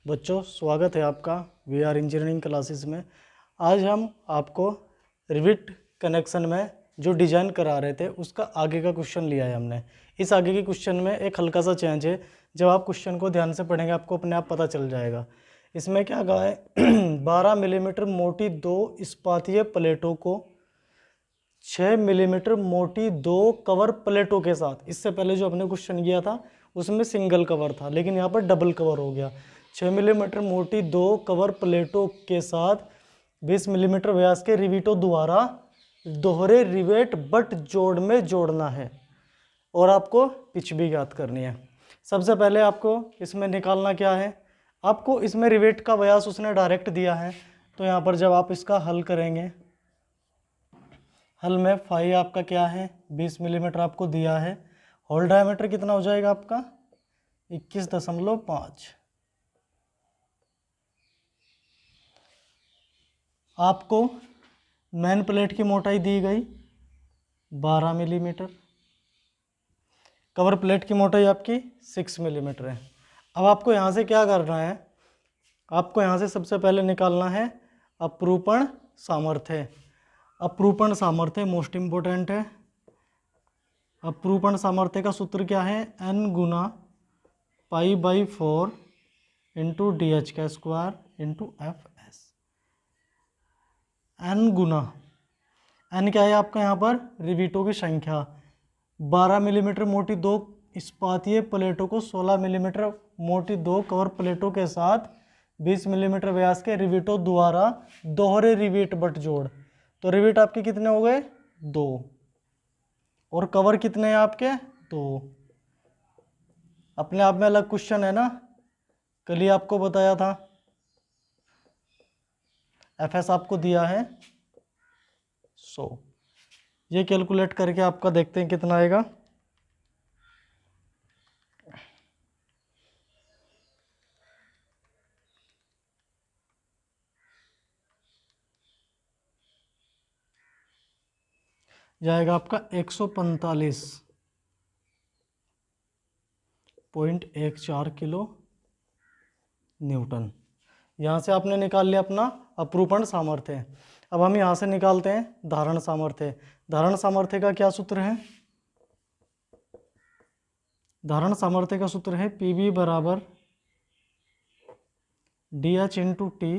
बच्चों, स्वागत है आपका वी आर इंजीनियरिंग क्लासेस में। आज हम आपको रिविट कनेक्शन में जो डिज़ाइन करा रहे थे उसका आगे का क्वेश्चन लिया है हमने। इस आगे के क्वेश्चन में एक हल्का सा चेंज है। जब आप क्वेश्चन को ध्यान से पढ़ेंगे आपको अपने आप पता चल जाएगा। इसमें क्या कहा है 12 मिलीमीटर मोटी दो इस्पातीय प्लेटों को 6 मिलीमीटर मोटी दो कवर प्लेटों के साथ, इससे पहले जो हमने क्वेश्चन किया था उसमें सिंगल कवर था, लेकिन यहाँ पर डबल कवर हो गया। 6 मिलीमीटर मोटी दो कवर प्लेटों के साथ 20 मिलीमीटर व्यास के रिवेटों द्वारा दोहरे रिवेट बट जोड़ में जोड़ना है और आपको पिच भी ज्ञात करनी है। सबसे पहले आपको इसमें निकालना क्या है, आपको इसमें रिवेट का व्यास उसने डायरेक्ट दिया है, तो यहाँ पर जब आप इसका हल करेंगे, हल में फाई आपका क्या है 20 मिलीमीटर आपको दिया है। होल डायमीटर कितना हो जाएगा आपका 21.5। आपको मेन प्लेट की मोटाई दी गई 12 मिलीमीटर, कवर प्लेट की मोटाई आपकी 6 मिलीमीटर है। अब आपको यहाँ से क्या करना है, आपको यहाँ से सबसे पहले निकालना है अपरूपण सामर्थ्य। अपरूपण सामर्थ्य मोस्ट इम्पोर्टेंट है। अपरूपण सामर्थ्य का सूत्र क्या है, n गुना π/4 इंटू डी एच का square into F S. n गुना n क्या है आपका यहाँ पर रिवेटों की संख्या। 12 मिलीमीटर मोटी दो इस्पातीय प्लेटों को 16 मिलीमीटर मोटी दो कवर प्लेटों के साथ 20 मिलीमीटर व्यास के रिवेटों द्वारा दोहरे रिवेट बट जोड़। तो रिवेट आपके कितने हो गए 2 और कवर कितने हैं आपके 2। अपने आप में अलग क्वेश्चन है ना, कल ही आपको बताया था। एफएस आपको दिया है 100। ये कैलकुलेट करके आपका देखते हैं कितना आएगा। जाएगा आपका 145.14 किलो न्यूटन। यहाँ से आपने निकाल लिया अपना अपरूपण सामर्थ्य। अब हम यहाँ से निकालते हैं धारण सामर्थ्य। धारण सामर्थ्य का क्या सूत्र है, धारण सामर्थ्य का सूत्र है पीबी बराबर D H into T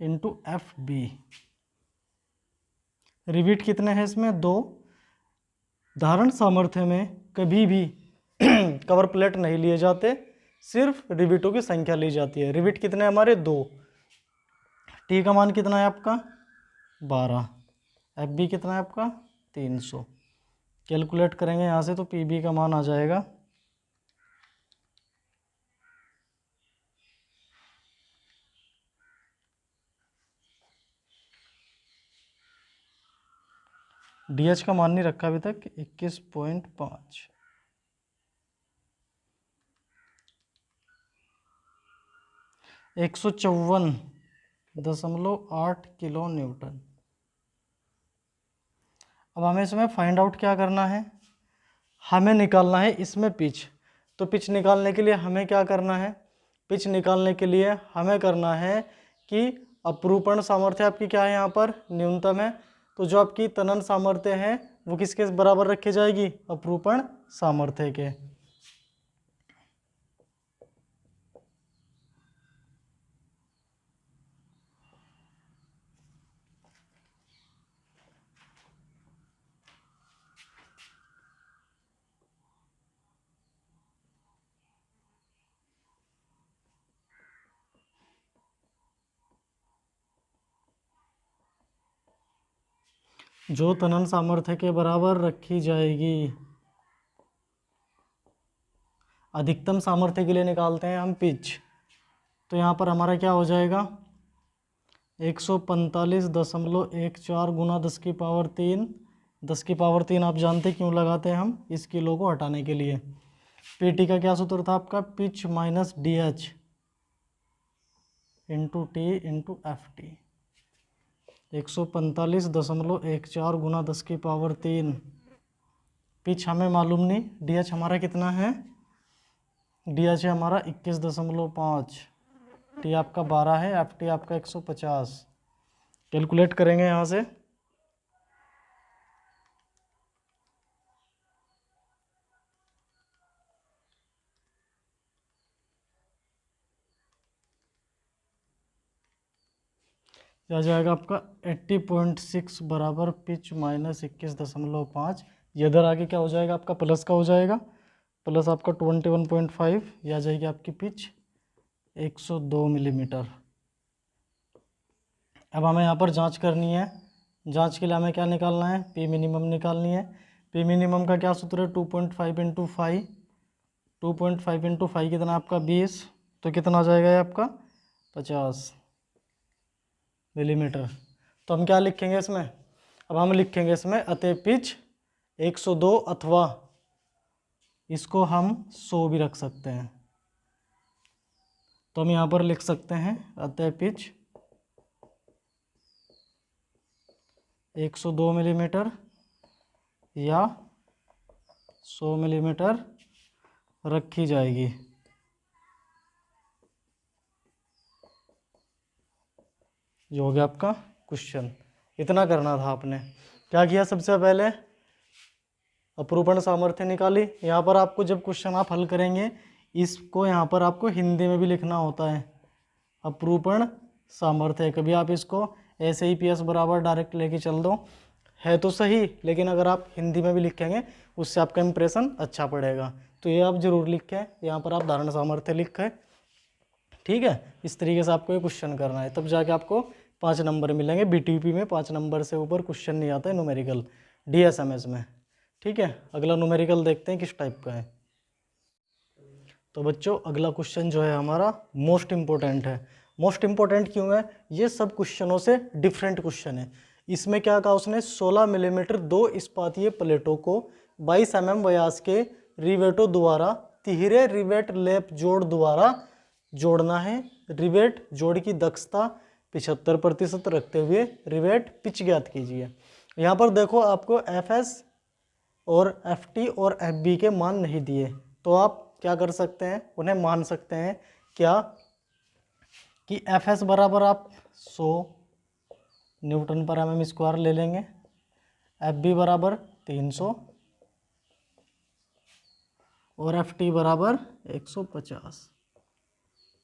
into F B. Rivet कितने हैं इसमें 2। धारण सामर्थ्य में कभी भी कवर प्लेट नहीं लिए जाते, सिर्फ रिवेटों की संख्या ली जाती है। रिवेट कितने हमारे 2। टी का मान कितना है आपका 12। एफ बी कितना है आपका 300। कैलकुलेट करेंगे यहाँ से तो पी बी का मान आ जाएगा डी एच का मान नहीं रखा अभी तक 21.5। 154.8 किलो न्यूटन। अब हमें इसमें फाइंड आउट क्या करना है, हमें निकालना है इसमें पिच। तो पिच निकालने के लिए हमें क्या करना है, पिच निकालने के लिए हमें करना है कि अपरूपण सामर्थ्य आपकी क्या है यहाँ पर न्यूनतम है, तो जो आपकी तनन सामर्थ्य है वो किसके बराबर रखी जाएगी अपरूपण सामर्थ्य के। जो तनन सामर्थ्य के बराबर रखी जाएगी। अधिकतम सामर्थ्य के लिए निकालते हैं हम पिच, तो यहाँ पर हमारा क्या हो जाएगा 145.14 गुना 10 की पावर 3। 10 की पावर 3 आप जानते क्यों लगाते हैं हम, इस किलो को हटाने के लिए। पीटी का क्या सूत्र था आपका pitch minus D H into T into F T. 145.14 गुना 10 की पावर 3। पिच हमें मालूम नहीं, डी एच हमारा कितना है, डी एच है हमारा 21.5। टी आपका 12 है, एफ टी आपका 150। कैलकुलेट करेंगे यहाँ से। आ जाएगा आपका 80.6 बराबर पिच माइनस 21.5। ये इधर आगे क्या हो जाएगा आपका, प्लस का हो जाएगा, प्लस आपका 21.5। ये आ जाएगी आपकी पिच 102 मिलीमीटर। अब हमें यहाँ पर जांच करनी है। जांच के लिए हमें क्या निकालना है, पी मिनिमम निकालनी है। पी मिनिमम का क्या सूत्र है, 2.5 इंटू 5। 2.5 इंटू 5 कितना आपका 20, तो कितना आ जाएगा ये आपका 50 मिलीमीटर। तो हम क्या लिखेंगे इसमें, अब हम लिखेंगे इसमें अतः पिच 102, अथवा इसको हम 100 भी रख सकते हैं। तो हम यहाँ पर लिख सकते हैं अतः पिच 102 मिलीमीटर या 100 मिलीमीटर रखी जाएगी। जो हो गया आपका क्वेश्चन। इतना करना था आपने। क्या किया, सबसे पहले अपरूपण सामर्थ्य निकाली। यहाँ पर आपको जब क्वेश्चन आप हल करेंगे, इसको यहाँ पर आपको हिंदी में भी लिखना होता है, अपरूपण सामर्थ्य। कभी आप इसको ऐसे ही PS बराबर डायरेक्ट लेके चल दो, है तो सही, लेकिन अगर आप हिंदी में भी लिखेंगे उससे आपका इंप्रेशन अच्छा पड़ेगा। तो ये आप जरूर लिखें, यहाँ पर आप धारण सामर्थ्य लिखें, ठीक है। इस तरीके से आपको ये क्वेश्चन करना है, तब जाके आपको 5 नंबर मिलेंगे। BTP में 5 नंबर से ऊपर क्वेश्चन नहीं आता है न्यूमेरिकल, DSMS में, ठीक है। अगला न्यूमेरिकल देखते हैं किस टाइप का है। तो बच्चों अगला क्वेश्चन जो है हमारा मोस्ट इम्पोर्टेंट है। मोस्ट इम्पोर्टेंट क्यों है, ये सब क्वेश्चनों से डिफरेंट क्वेश्चन है। इसमें क्या कहा उसने, 16 मिलीमीटर 2 इस्पातीय प्लेटों को 22 mm व्यास के रिवेटों द्वारा तिहरे रिवेट लेप जोड़ द्वारा जोड़ना है। रिवेट जोड़ की दक्षता 75% रखते हुए रिवेट पिच ज्ञात कीजिए। यहाँ पर देखो आपको FS और FT और FB के मान नहीं दिए, तो आप क्या कर सकते हैं, उन्हें मान सकते हैं क्या, कि FS बराबर आप 100 न्यूटन पर mm स्क्वायर ले लेंगे, FB बराबर 300 और FT बराबर 150।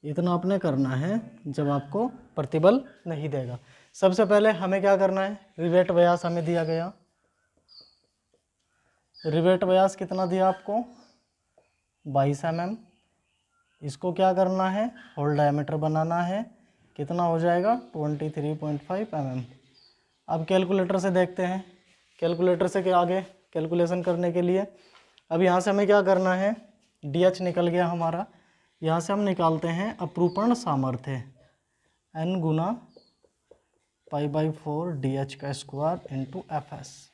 इतना आपने करना है जब आपको प्रतिबल नहीं देगा। सबसे पहले हमें क्या करना है, रिवेट व्यास हमें दिया गया, रिवेट व्यास कितना दिया आपको 22 mm। इसको क्या करना है, होल डायमीटर बनाना है, कितना हो जाएगा 23.5 mm। अब कैलकुलेटर से देखते हैं, कैलकुलेटर से क्या आगे कैलकुलेशन करने के लिए, अब यहाँ से हमें क्या करना है, DH निकल गया हमारा। यहाँ से हम निकालते हैं अपरूपण सामर्थ्य, N गुना π/4 DH का स्क्वायर इंटू FS।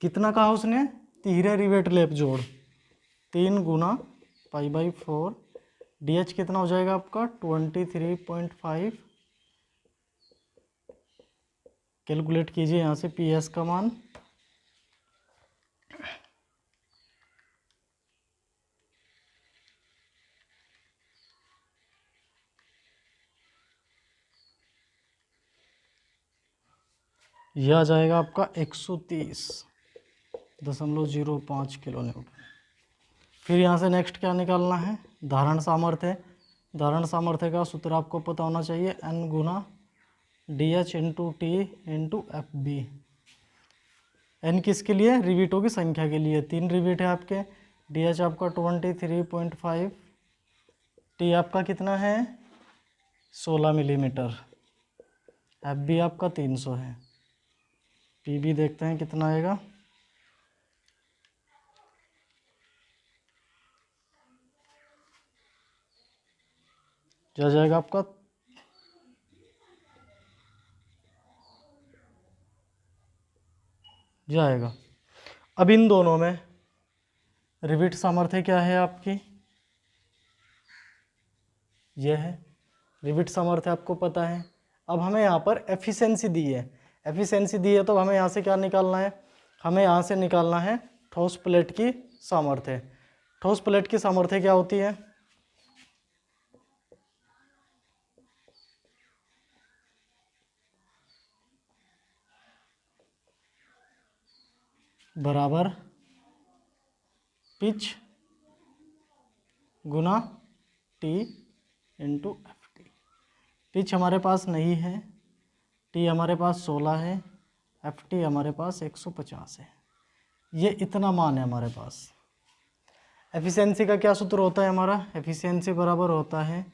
कितना कहा उसने, तिहरे रिवेट लेप जोड़, 3 गुना π/4 DH कितना हो जाएगा आपका 23.5। कैलकुलेट कीजिए यहाँ से PS का मान, यह आ जाएगा आपका 130.05 किलो न्यूटन। फिर यहाँ से नेक्स्ट क्या निकालना है, धारण सामर्थ्य। धारण सामर्थ्य का सूत्र आपको पता होना चाहिए, N गुना DH into T into FB। N किसके लिए, रिविटों की संख्या के लिए, 3 रिविट है आपके। DH आपका 23.5, T आपका कितना है 16 मिलीमीटर, FB आपका 300 है। PB देखते हैं कितना आएगा, जा जाएगा आपका जाएगा। अब इन दोनों में रिविट सामर्थ्य क्या है आपकी, यह है रिविट सामर्थ्य, आपको पता है। अब हमें यहाँ पर एफिशिएंसी दी है, एफिशिएंसी दी है तो हमें यहाँ से क्या निकालना है, हमें यहाँ से निकालना है ठोस प्लेट की सामर्थ्य। ठोस प्लेट की सामर्थ्य क्या होती है, बराबर पिच गुना T into F T. Pitch हमारे पास नहीं है, टी हमारे पास 16 है, एफ टी हमारे पास 150 है। ये इतना मान है हमारे पास। एफिशिएंसी का क्या सूत्र होता है हमारा? एफिशिएंसी बराबर होता है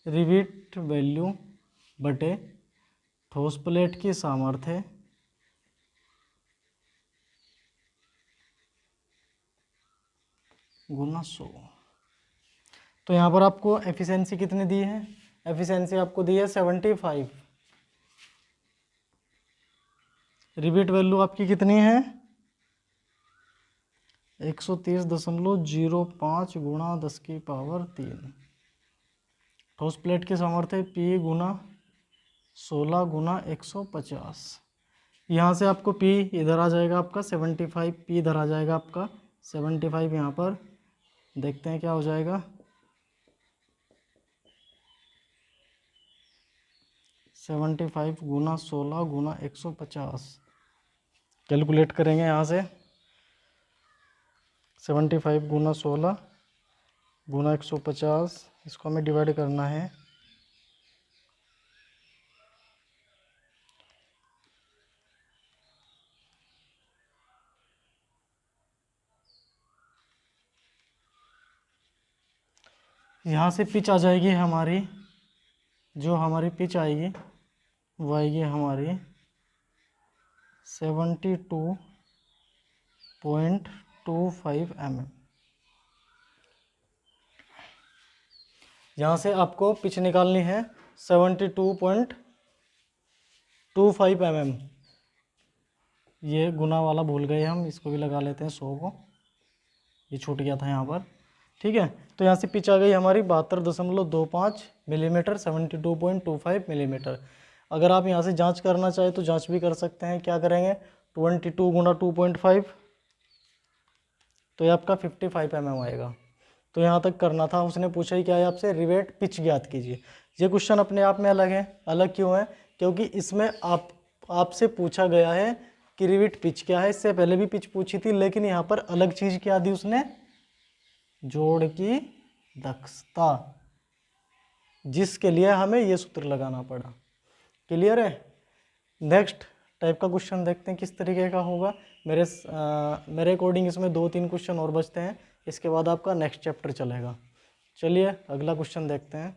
रिविट वैल्यू बटे ठोस प्लेट की सामर्थ्य गुना 100। तो यहाँ पर आपको एफिशिएंसी कितनी दी है? एफिशिएंसी आपको दी है 75। रिविट वैल्यू आपकी कितनी है? 130.05 गुणा 10⁻3। ठोस प्लेट की सामर्थ्य P गुना 16 गुना 150। यहाँ से आपको P इधर आ जाएगा आपका 75, P इधर आ जाएगा आपका 75। यहाँ पर देखते हैं क्या हो जाएगा। 75 गुना 16 गुना 150 कैलकुलेट करेंगे यहाँ से। 75 गुना 16 गुना 150, इसको हमें डिवाइड करना है। यहाँ से पिच आ जाएगी हमारी, जो हमारी पिच आएगी वो आएगी हमारी 72.25 mm। यहाँ से आपको पिच निकालनी है 72.25 mm। ये गुना वाला भूल गए हम, इसको भी लगा लेते हैं 100 को, ये छूट गया था यहाँ पर। ठीक है, तो यहाँ से पिच आ गई हमारी 72.25 मिलीमीटर, 72.25 मिलीमीटर। अगर आप यहाँ से जांच करना चाहें तो जांच भी कर सकते हैं। क्या करेंगे? 22 गुना 2.5, तो ये आपका 55 mm आएगा। तो यहाँ तक करना था। उसने पूछा ही क्या है आपसे? रिवेट पिच ज्ञात कीजिए। ये क्वेश्चन अपने आप में अलग है। अलग क्यों है? क्योंकि इसमें आपसे पूछा गया है कि रिवेट पिच क्या है। इससे पहले भी पिच पूछी थी, लेकिन यहाँ पर अलग चीज़ क्या दी उसने? जोड़ की दक्षता, जिसके लिए हमें ये सूत्र लगाना पड़ा। क्लियर है? नेक्स्ट टाइप का क्वेश्चन देखते हैं किस तरीके का होगा। मेरे अकॉर्डिंग इसमें 2-3 क्वेश्चन और बचते हैं, इसके बाद आपका नेक्स्ट चैप्टर चलेगा। चलिए अगला क्वेश्चन देखते हैं।